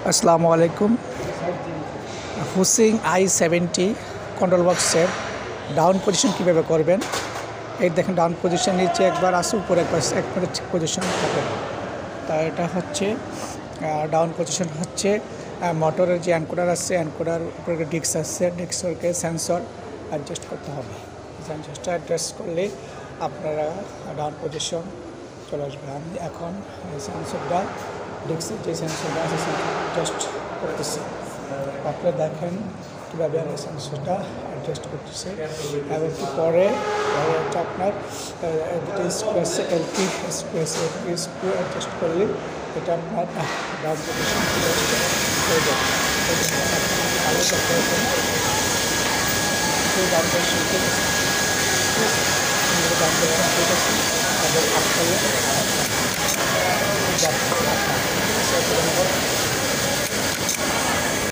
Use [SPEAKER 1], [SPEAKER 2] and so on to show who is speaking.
[SPEAKER 1] আসসালামু আলাইকুম। হুসিং i70 control বক্সের ডাউন পজিশন কীভাবে করবেন। এই দেখেন ডাউন পজিশন নিচে একবার আসে, উপরে একবার ঠিক পজিশন থাকে। তা এটা হচ্ছে ডাউন পজিশন হচ্ছে মোটরের যে অ্যানকোডার আছে, অ্যানকোডার উপরে ডিস্ক আছে, ডিস্ককে সেন্সর অ্যাডজাস্ট করতে হবে। সেন্সরটা অ্যাডজাস্ট করলে আপনারা ডাউন পজিশন চলে আসবে। আমি এখন সেন্সরটা ডিস্কের যে সেন্সরটা আছে সেন্সর অ্যাডজাস্ট করতেছি। আপনারা দেখেন কীভাবে আমি সেন্সরটা অ্যাডজাস্ট করতেছি এবং কি পরে হচ্ছে আপনার দুটো স্ক্রু আছে, এলপি স্ক্রু আছে, এলপি স্ক্রু অ্যাডজাস্ট করলে এটা আপনার ডাউন পজিশন হয়ে যাবে। ভালো করতে হবে ডাউন পজিশন ঠিক আছে, ডাউন পজিশন ঠিক আছে এবং আপনার